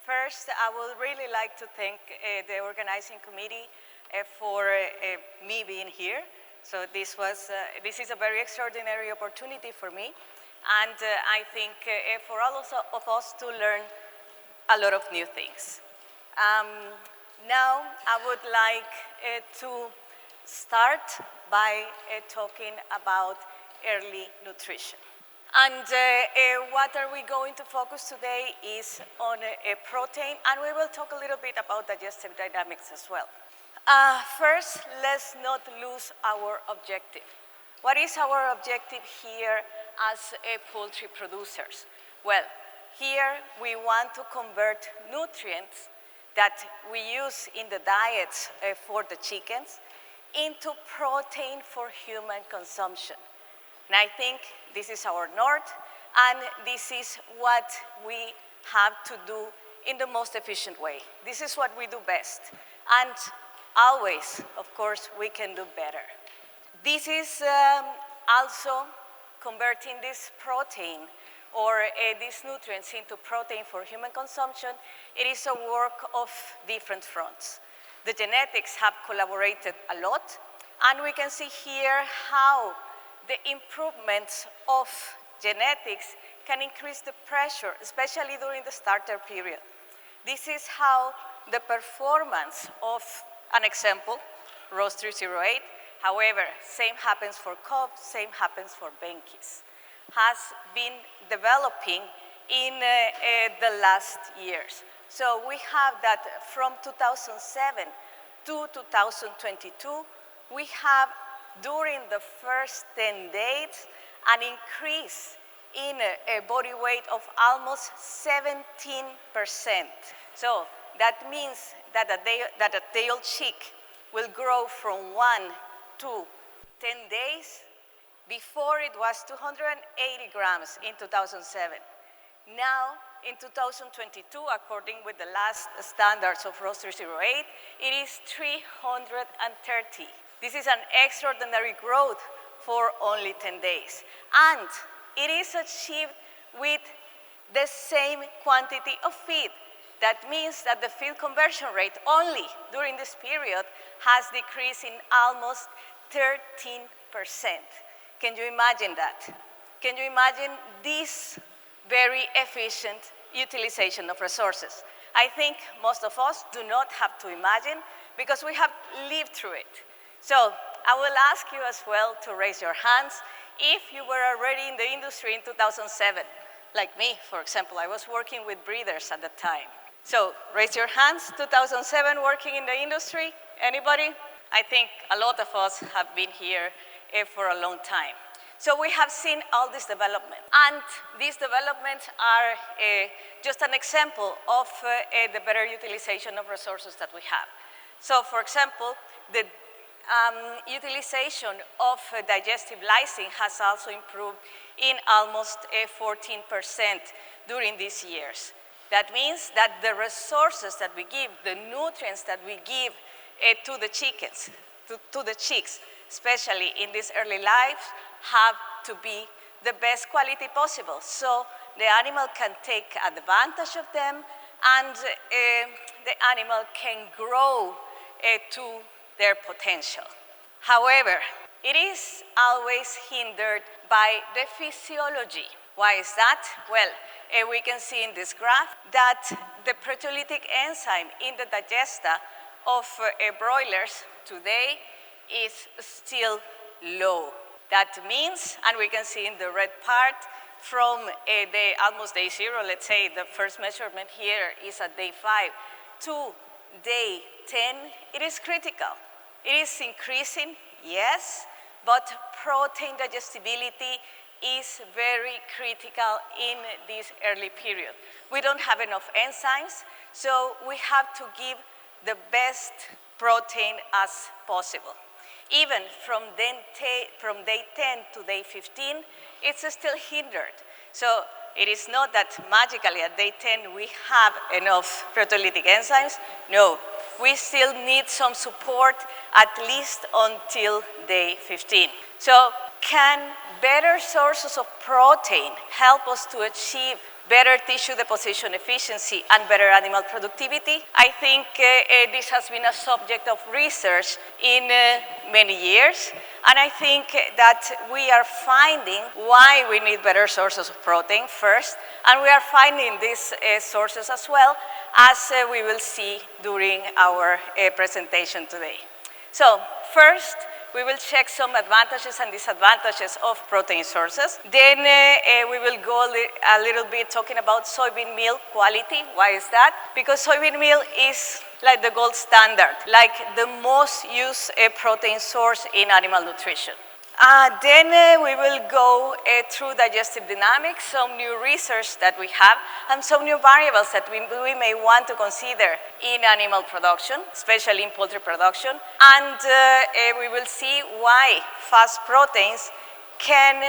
First, I would really like to thank the organizing committee for me being here. So this is a very extraordinary opportunity for me, and I think for all of us to learn a lot of new things. Now, I would like to start by talking about early nutrition. And what are we going to focus today is on protein, and we will talk a little bit about digestive dynamics as well. First, let's not lose our objective. What is our objective here as poultry producers? Well, here we want to convert nutrients that we use in the diets for the chickens into protein for human consumption. And I think this is our north, and this is what we have to do in the most efficient way. This is what we do best. And always, of course, we can do better. This is also converting this protein or these nutrients into protein for human consumption. It is a work of different fronts. The genetics have collaborated a lot, and we can see here how the improvements of genetics can increase the pressure, especially during the starter period. This is how the performance of an example, Roast 308, however, same happens for Cobb, same happens for Benki's, has been developing in the last years. So we have that from 2007 to 2022, we have during the first 10 days an increase in a body weight of almost 17%. So that means that a tail chick will grow from 1 to 10 days. Before it was 280 grams in 2007. Now, in 2022, according with the last standards of Roast 308, it is 330. This is an extraordinary growth for only 10 days. And it is achieved with the same quantity of feed. That means that the feed conversion rate only during this period has decreased in almost 13%. Can you imagine that? Can you imagine this very efficient utilization of resources? I think most of us do not have to imagine because we have lived through it. So I will ask you as well to raise your hands if you were already in the industry in 2007. Like me, for example, I was working with breeders at the time. So raise your hands, 2007 working in the industry, anybody? I think a lot of us have been here for a long time. So we have seen all this development, and these developments are just an example of the better utilization of resources that we have. So for example, the utilization of digestive lysine has also improved in almost 14% during these years. That means that the resources that we give, the nutrients that we give to the chickens, to the chicks, especially in this early life, have to be the best quality possible. So the animal can take advantage of them, and the animal can grow to their potential. However, it is always hindered by the physiology. Why is that? Well, we can see in this graph that the proteolytic enzyme in the digesta of broilers today is still low. That means, and we can see in the red part, from almost day 0, let's say the first measurement here is at day 5, to day 10, it is critical. It is increasing, yes, but protein digestibility is very critical in this early period. We don't have enough enzymes, so we have to give the best protein as possible. Even from day 10 to day 15, it's still hindered. So it is not that magically at day 10 we have enough proteolytic enzymes. No, we still need some support at least until day 15. So can better sources of protein help us to achieve better tissue deposition efficiency and better animal productivity? I think this has been a subject of research in many years, and I think that we are finding why we need better sources of protein first, and we are finding these sources as well, as we will see during our presentation today. So first, we will check some advantages and disadvantages of protein sources. Then we will go a little bit talking about soybean meal quality. Why is that? Because soybean meal is like the gold standard, like the most used protein source in animal nutrition. Then we will go through digestive dynamics, some new research that we have, and some new variables that we may want to consider in animal production, especially in poultry production. And we will see why fast proteins can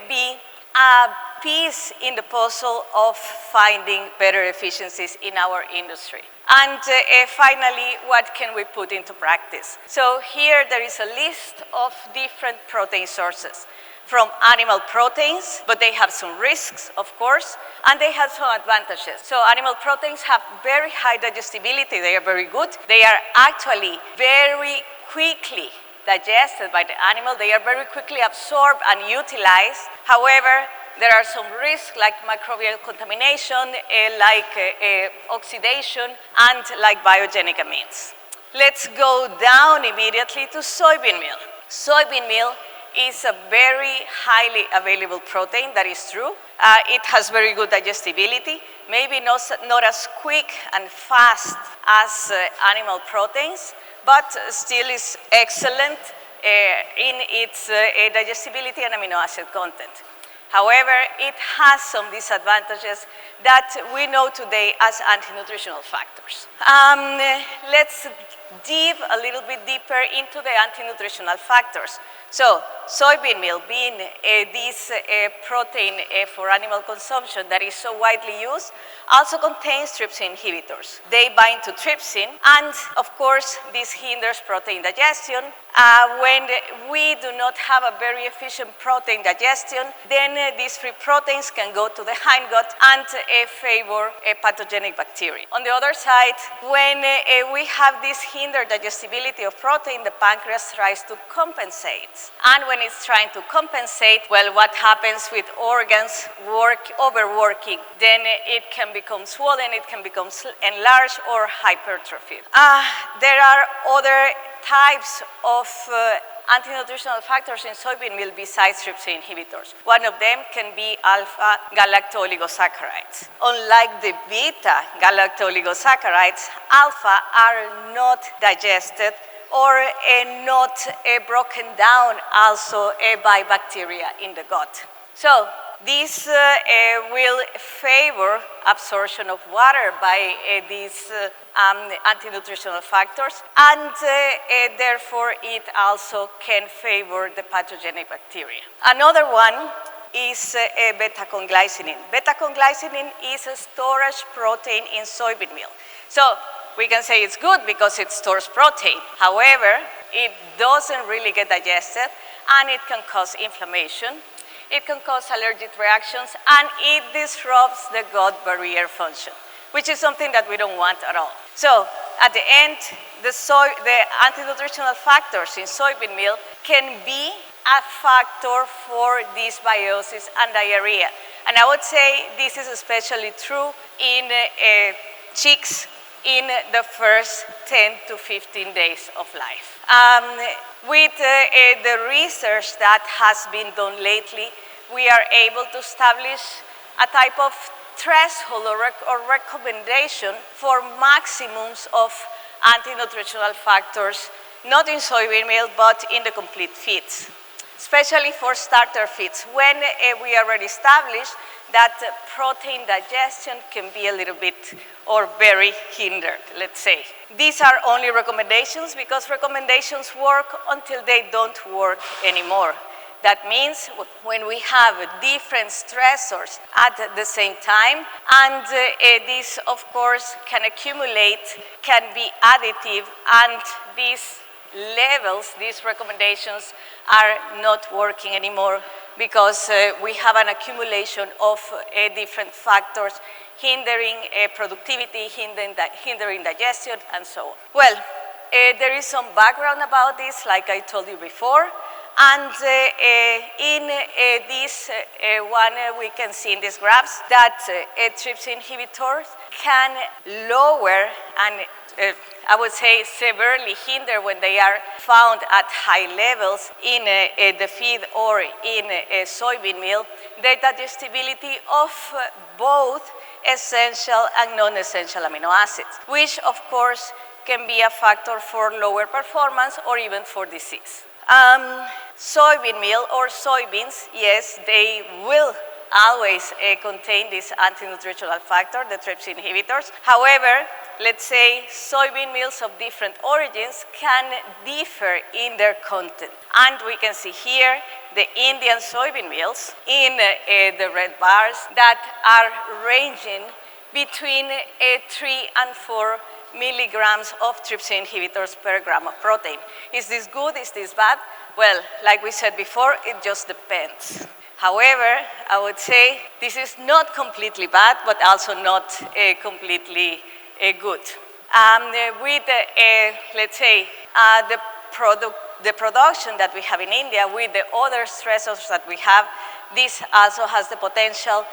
be a piece in the puzzle of finding better efficiencies in our industry. And finally, what can we put into practice? So here there is a list of different protein sources from animal proteins, but they have some risks, of course, and they have some advantages. So animal proteins have very high digestibility. They are very good. They are actually very quickly digested by the animal. They are very quickly absorbed and utilized. However, there are some risks like microbial contamination, oxidation, and like biogenic amines. Let's go down immediately to soybean meal. Soybean meal is a very highly available protein, that is true. It has very good digestibility, maybe not as quick and fast as animal proteins, but still is excellent in its digestibility and amino acid content. However, it has some disadvantages that we know today as anti-nutritional factors. Let's dive a little bit deeper into the anti-nutritional factors. So, soybean meal being this protein for animal consumption that is so widely used, also contains trypsin inhibitors. They bind to trypsin, and of course, this hinders protein digestion. When we do not have a very efficient protein digestion, then these free proteins can go to the hindgut and favor pathogenic bacteria. On the other side, when we have this hindered digestibility of protein, the pancreas tries to compensate. And when it's trying to compensate, well, what happens with organs overworking? Then it can become swollen, it can become enlarged or hypertrophied. There are other types of anti-nutritional factors in soybean meal besides trypsin inhibitors. One of them can be alpha-galacto-oligosaccharides. Unlike the beta-galacto-oligosaccharides, alpha are not digested or not broken down also by bacteria in the gut. So this will favor absorption of water by these anti-nutritional factors, and therefore it also can favor the pathogenic bacteria. Another one is beta-conglycinin. Beta-conglycinin is a storage protein in soybean meal. So we can say it's good because it stores protein. However, it doesn't really get digested, and it can cause inflammation. It can cause allergic reactions, and it disrupts the gut barrier function, which is something that we don't want at all. So at the end, the anti-nutritional factors in soybean meal can be a factor for dysbiosis and diarrhea. And I would say this is especially true in chicks in the first 10 to 15 days of life. With the research that has been done lately, we are able to establish a type of threshold or recommendation for maximums of anti-nutritional factors, not in soybean meal, but in the complete feeds, especially for starter feeds, when we already established that protein digestion can be a little bit or very hindered, let's say. These are only recommendations because recommendations work until they don't work anymore. That means when we have different stressors at the same time, and this, of course, can accumulate, can be additive, and this levels, these recommendations are not working anymore because we have an accumulation of different factors hindering productivity, hindering digestion, and so on. Well, there is some background about this, like I told you before. And in this one, we can see in these graphs that trypsin inhibitors can lower and I would say severely hinder when they are found at high levels in the feed or in soybean meal, the digestibility of both essential and non-essential amino acids, which of course can be a factor for lower performance or even for disease. Soybean meal or soybeans, yes, they will always contain this anti-nutritional factor, the trypsin inhibitors. However, let's say soybean meals of different origins can differ in their content. And we can see here the Indian soybean meals in the red bars that are ranging between 3 and 4 milligrams of trypsin inhibitors per gram of protein. Is this good? Is this bad? Well, like we said before, it just depends. However, I would say this is not completely bad, but also not completely good. With, let's say, the production that we have in India, with the other stressors that we have, this also has the potential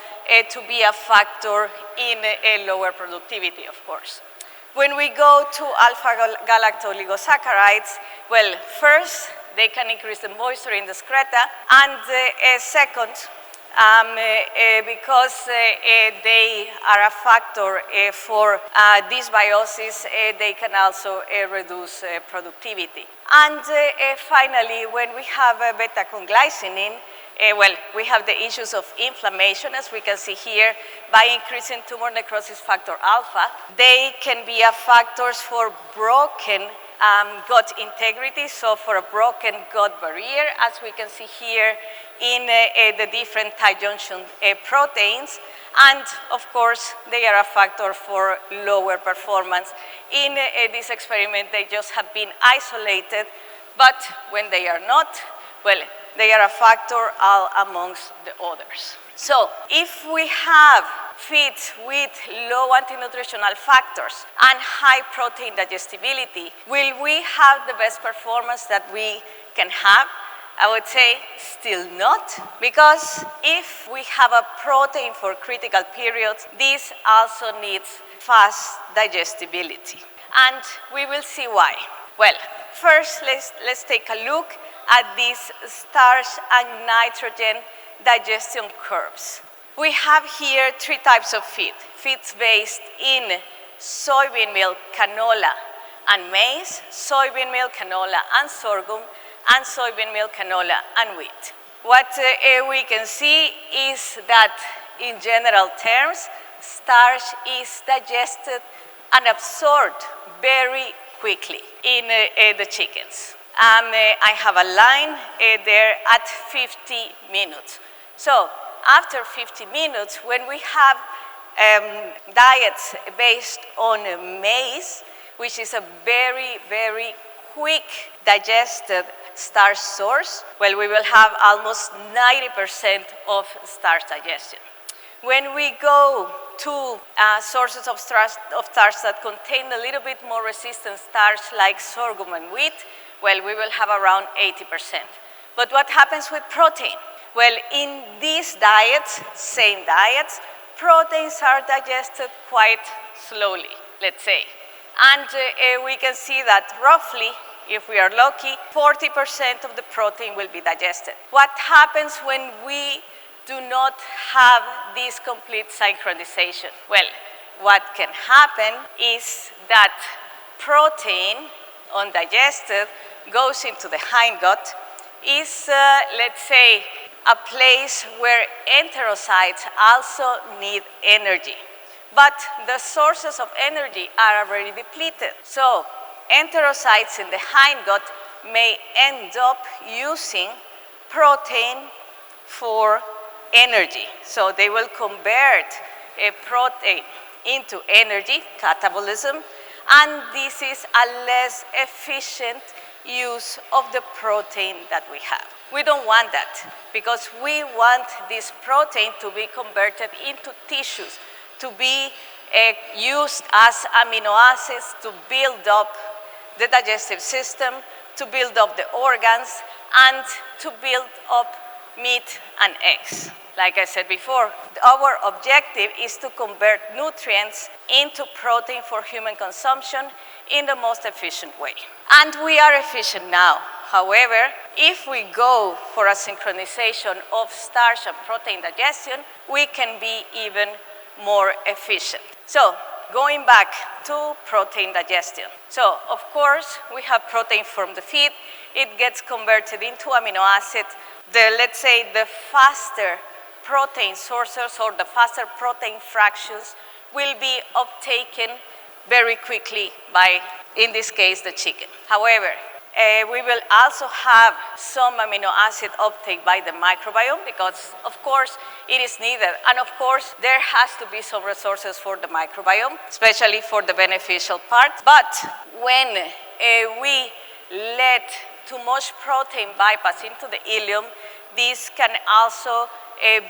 to be a factor in a lower productivity, of course. When we go to alpha-galactoligosaccharides, well, first, they can increase the moisture in the excreta, and second, because they are a factor for dysbiosis, they can also reduce productivity. And finally, when we have beta-conglycinin, well, we have the issues of inflammation, as we can see here, by increasing tumor necrosis factor alpha. They can be a factors for broken gut integrity, so for a broken gut barrier, as we can see here in the different tight junction proteins. And of course, they are a factor for lower performance. In this experiment, they just have been isolated, but when they are not, well, they are a factor amongst the others. So if we have feeds with low anti-nutritional factors and high protein digestibility, will we have the best performance that we can have? I would say still not, because if we have a protein for critical periods, this also needs fast digestibility. And we will see why. Well, first let's take a look at these starch and nitrogen digestion curves. We have here 3 types of feed. Feeds based in soybean meal, canola, and maize, soybean meal, canola, and sorghum, and soybean meal, canola, and wheat. What we can see is that in general terms, starch is digested and absorbed very quickly in the chickens. I have a line there at 50 minutes. So after 50 minutes, when we have diets based on maize, which is a very, very quick digested starch source, well, we will have almost 90% of starch digestion. When we go to sources of starch that contain a little bit more resistant starch like sorghum and wheat, well, we will have around 80%. But what happens with protein? Well, in these diets, same diets, proteins are digested quite slowly, let's say. And we can see that roughly, if we are lucky, 40% of the protein will be digested. What happens when we do not have this complete synchronization? Well, what can happen is that protein, undigested, goes into the hindgut, is, let's say, a place where enterocytes also need energy. But the sources of energy are already depleted. So enterocytes in the hindgut may end up using protein for energy. So they will convert a protein into energy, catabolism, and this is a less efficient use of the protein that we have. We don't want that because we want this protein to be converted into tissues, to be used as amino acids to build up the digestive system, to build up the organs, and to build up meat and eggs. Like I said before, our objective is to convert nutrients into protein for human consumption in the most efficient way. And we are efficient now. However, if we go for a synchronization of starch and protein digestion, we can be even more efficient. So, going back to protein digestion. So, of course, we have protein from the feed. It gets converted into amino acids. Let's say the faster protein sources or the faster protein fractions will be uptaken very quickly by, in this case, the chicken. However, we will also have some amino acid uptake by the microbiome because, of course, it is needed. And, of course, there has to be some resources for the microbiome, especially for the beneficial part. But when we let too much protein bypass into the ileum, this can also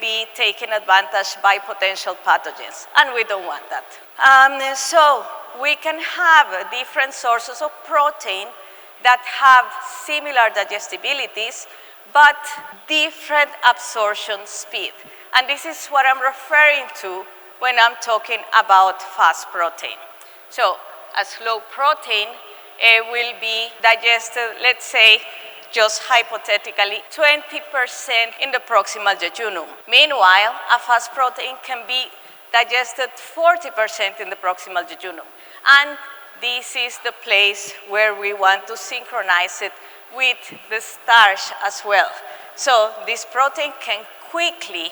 be taken advantage by potential pathogens, and we don't want that. So we can have different sources of protein that have similar digestibilities, but different absorption speed. And this is what I'm referring to when I'm talking about fast protein. So a slow protein will be digested, let's say, just hypothetically, 20% in the proximal jejunum. Meanwhile, a fast protein can be digested 40% in the proximal jejunum. And this is the place where we want to synchronize it with the starch as well. So this protein can quickly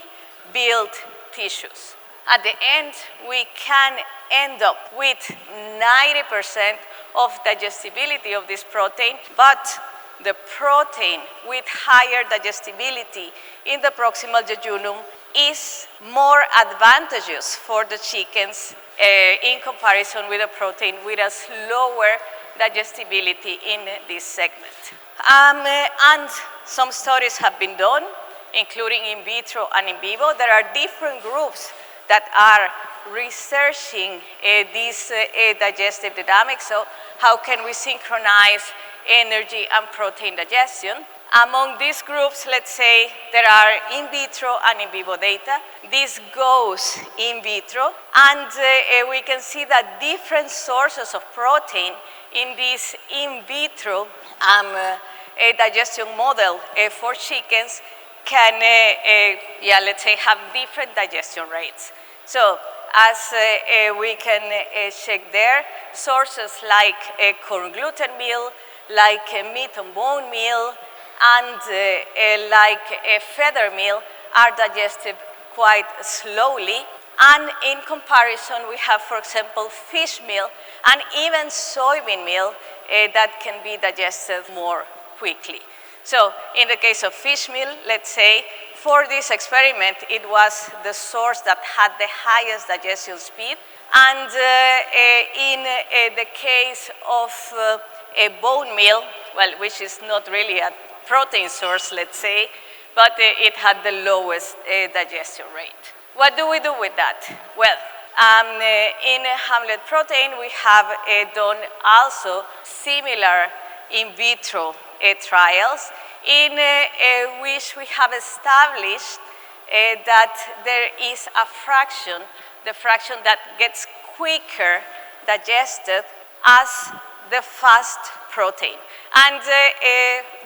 build tissues. At the end, we can end up with 90% of digestibility of this protein, but the protein with higher digestibility in the proximal jejunum is more advantageous for the chickens in comparison with a protein with a slower digestibility in this segment. And some studies have been done, including in vitro and in vivo. There are different groups that are researching this digestive dynamics. So how can we synchronize energy and protein digestion? Among these groups, let's say, there are in vitro and in vivo data. This goes in vitro, and we can see that different sources of protein in this in vitro digestion model for chickens can, let's say, have different digestion rates. So, as we can check there, sources like corn gluten meal, like meat and bone meal, and like feather meal are digested quite slowly. And in comparison, we have, for example, fish meal and even soybean meal that can be digested more quickly. So in the case of fish meal, let's say, for this experiment, it was the source that had the highest digestion speed. And in the case of bone meal, well, which is not really a protein source, let's say, but it had the lowest digestion rate. What do we do with that? Well, in Hamlet protein, we have done also similar in vitro trials in which we have established that there is a fraction, the fraction that gets quicker digested as the fast protein. And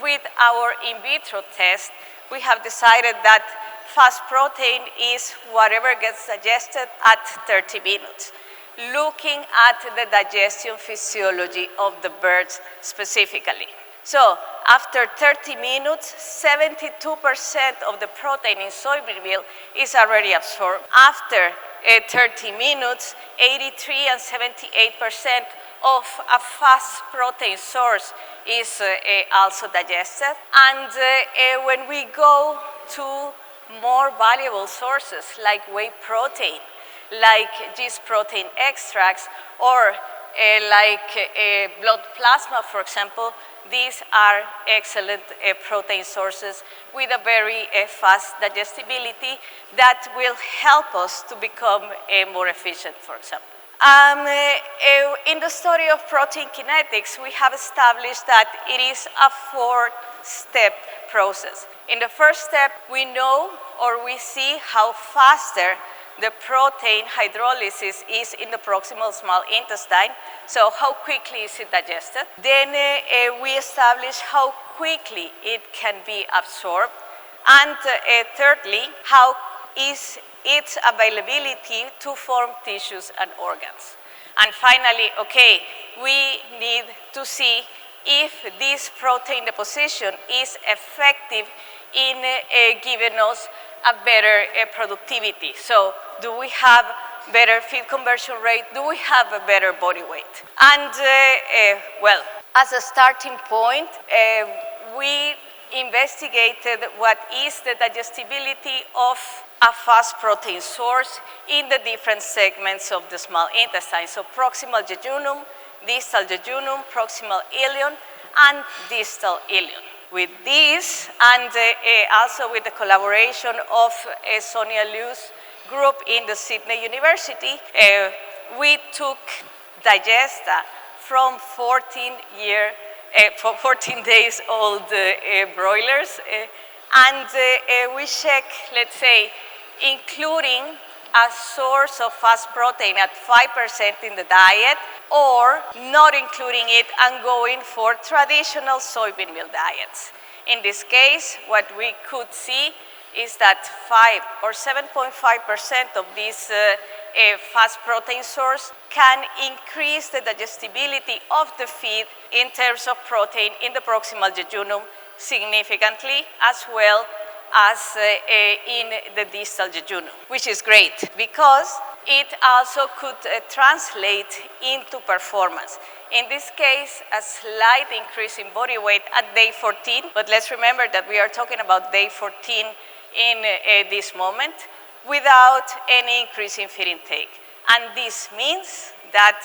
with our in vitro test, we have decided that fast protein is whatever gets digested at 30 minutes, looking at the digestion physiology of the birds specifically. So after 30 minutes, 72% of the protein in soybean meal is already absorbed. After 30 minutes, 83 and 78% of a fast protein source is also digested. And when we go to more valuable sources like whey protein, like yeast protein extracts, or like blood plasma, for example, these are excellent protein sources with a very fast digestibility that will help us to become more efficient, for example. In the study of protein kinetics, we have established that it is a 4-step process. In the first step, we know or we see how faster the protein hydrolysis is in the proximal small intestine, so how quickly is it digested. Then we establish how quickly it can be absorbed. And thirdly, how is its availability to form tissues and organs. And finally, okay, we need to see if this protein deposition is effective in giving us a better productivity. So do we have better feed conversion rate? Do we have a better body weight? And well, as a starting point, we investigated what is the digestibility of a fast protein source in the different segments of the small intestine. So proximal jejunum, distal jejunum, proximal ileum, and distal ileum. With this, and also with the collaboration of Sonia Liu's group in the Sydney University, we took digesta from 14 days old broilers, and we check, let's say, including a source of fast protein at 5% in the diet, or not including it and going for traditional soybean meal diets. In this case, what we could see is that 5 or 7.5% of this fast protein source can increase the digestibility of the feed in terms of protein in the proximal jejunum significantly, as well as in the distal jejunum, which is great because it also could translate into performance. In this case, a slight increase in body weight at day 14, but let's remember that we are talking about day 14 in this moment without any increase in feed intake. And this means that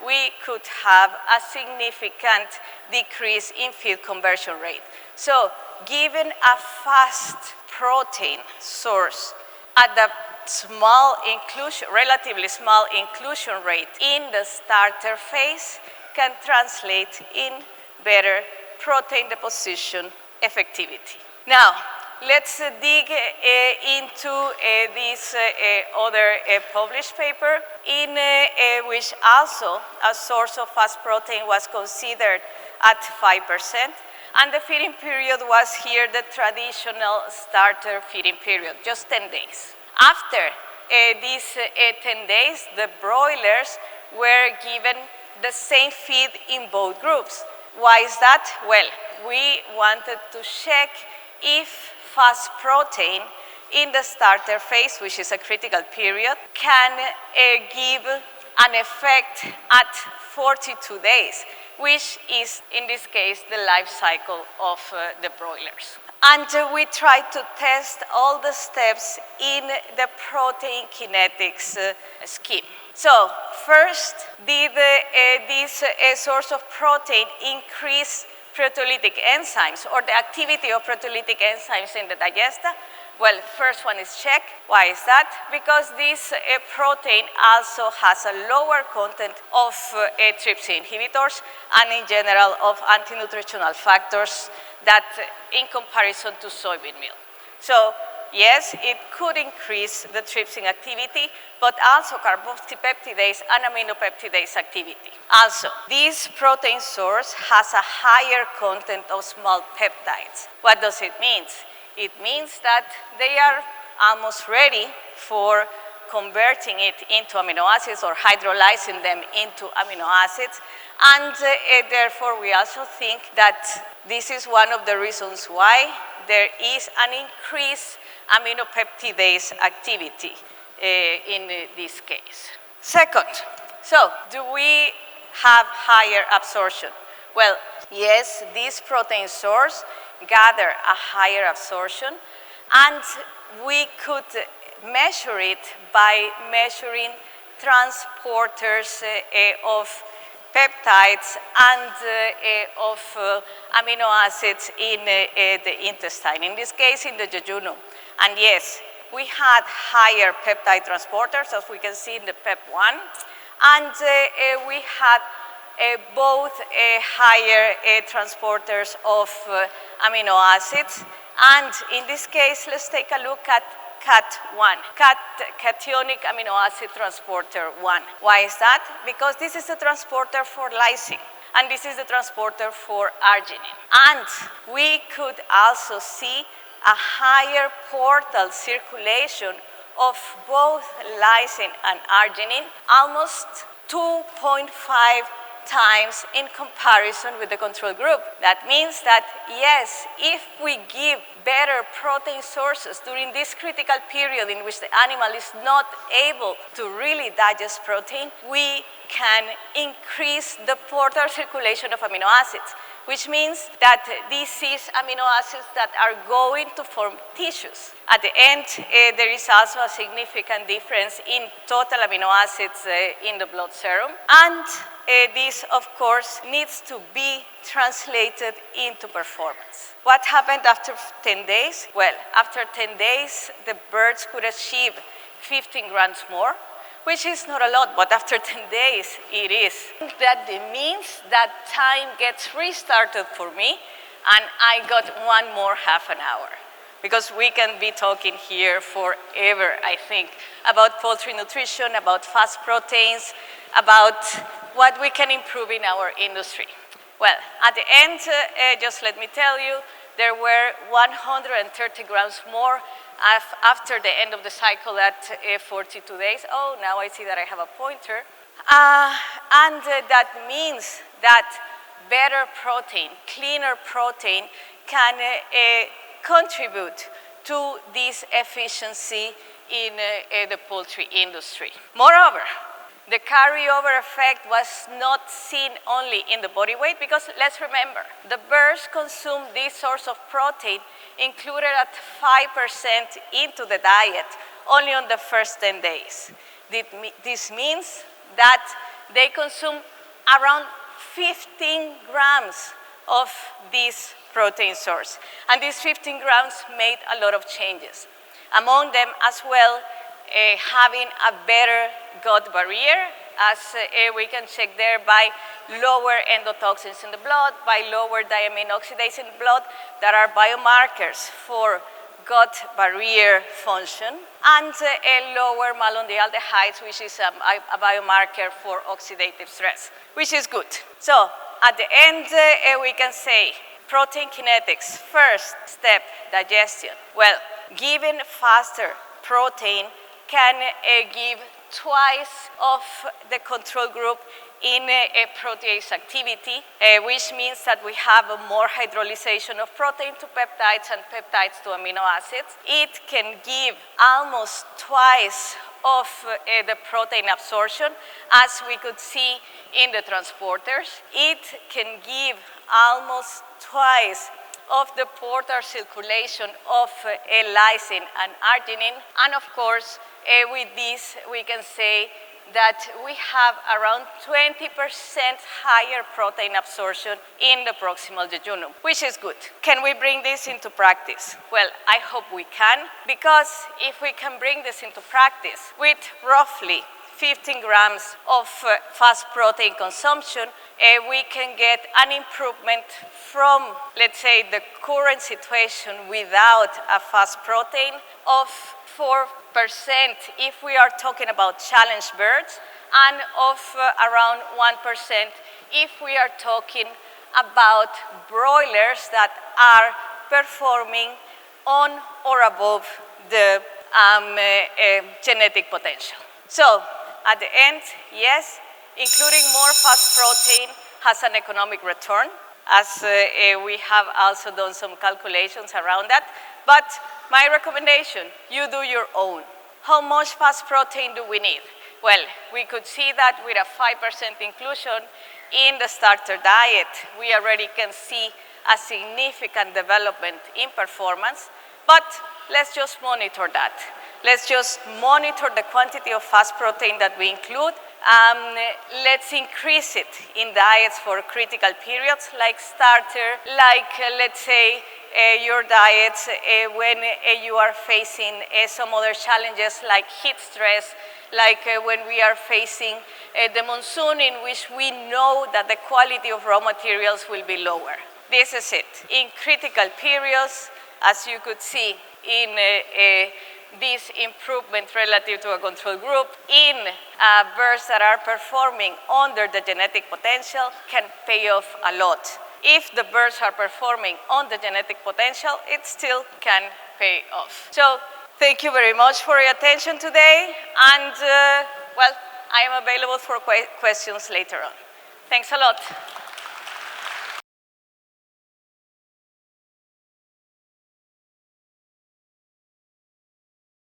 we could have a significant decrease in feed conversion rate. So given a fast protein source at the small inclusion, relatively small inclusion rate in the starter phase can translate in better protein deposition effectivity. Now, let's dig into this other published paper in which also a source of fast protein was considered at 5%. And the feeding period was here the traditional starter feeding period, just 10 days. After these 10 days, the broilers were given the same feed in both groups. Why is that? Well, we wanted to check if fast protein in the starter phase, which is a critical period, can give an effect at 42 days, which is, in this case, the life cycle of the broilers. And we tried to test all the steps in the protein kinetics scheme. So first, did this source of protein increase proteolytic enzymes or the activity of proteolytic enzymes in the digesta? Well, first one is check. Why is that? Because this protein also has a lower content of trypsin inhibitors and in general of anti-nutritional factors that in comparison to soybean meal. So yes, it could increase the trypsin activity, but also carboxypeptidase and aminopeptidase activity. Also, this protein source has a higher content of small peptides. What does it mean? It means that they are almost ready for converting it into amino acids or hydrolyzing them into amino acids. And therefore, we also think that this is one of the reasons why there is an increased aminopeptidase activity in this case. Second, so do we have higher absorption? Well, yes, this protein source gather a higher absorption, and we could measure it by measuring transporters of peptides and of amino acids in the intestine, in this case in the jejunum. And yes, we had higher peptide transporters, as we can see in the PEP1, and we had both higher transporters of amino acids. And in this case, let's take a look at CAT1, cationic amino acid transporter 1. Why is that? Because this is a transporter for lysine, and this is the transporter for arginine. And we could also see a higher portal circulation of both lysine and arginine, almost 2.5 times in comparison with the control group. That means that, yes, if we give better protein sources during this critical period in which the animal is not able to really digest protein, we can increase the portal circulation of amino acids, which means that these is amino acids that are going to form tissues. At the end, there is also a significant difference in total amino acids in the blood serum. And this, of course, needs to be translated into performance. What happened after 10 days? Well, after 10 days, the birds could achieve 15 grams more, which is not a lot, but after 10 days, it is. That means that time gets restarted for me, and I got one more half an hour. Because we can be talking here forever, I think, about poultry nutrition, about fast proteins, about what we can improve in our industry. Well, at the end, just let me tell you, there were 130 grams more after the end of the cycle at 42 days. Oh, now I see that I have a pointer. And that means that better protein, cleaner protein can contribute to this efficiency in the poultry industry. Moreover, the carryover effect was not seen only in the body weight, because let's remember, the birds consume this source of protein included at 5% into the diet only on the first 10 days. This means that they consume around 15 grams of this protein source. And these 15 grams made a lot of changes. Among them as well, having a better gut barrier, as we can check there by lower endotoxins in the blood, by lower diamine oxidase in the blood, that are biomarkers for gut barrier function, and lower malondialdehydes, which is a biomarker for oxidative stress, which is good. So at the end, we can say protein kinetics, first step, digestion. Well, given faster protein can give twice of the control group in protease activity, which means that we have a more hydrolyzation of protein to peptides and peptides to amino acids. It can give almost twice of the protein absorption, as we could see in the transporters. It can give almost twice of the portal circulation of lysine and arginine. And of course, with this, we can say that we have around 20% higher protein absorption in the proximal jejunum, which is good. Can we bring this into practice? Well, I hope we can, because if we can bring this into practice with roughly 15 grams of fast protein consumption, we can get an improvement from, let's say, the current situation without a fast protein of 4% if we are talking about challenge birds, and of around 1% if we are talking about broilers that are performing on or above the genetic potential. So at the end, yes, including more fast protein has an economic return, as we have also done some calculations around that. But my recommendation, you do your own. How much fast protein do we need? Well, we could see that with a 5% inclusion in the starter diet, we already can see a significant development in performance. But let's just monitor that. Let's just monitor the quantity of fast protein that we include, Let's increase it in diets for critical periods, like starter, like let's say your diets when you are facing some other challenges like heat stress, like when we are facing the monsoon, in which we know that the quality of raw materials will be lower. This is it. In critical periods, as you could see in this improvement relative to a control group, in birds that are performing under the genetic potential, can pay off a lot. If the birds are performing on the genetic potential, it still can pay off. So thank you very much for your attention today, and well, I am available for questions later on. Thanks a lot.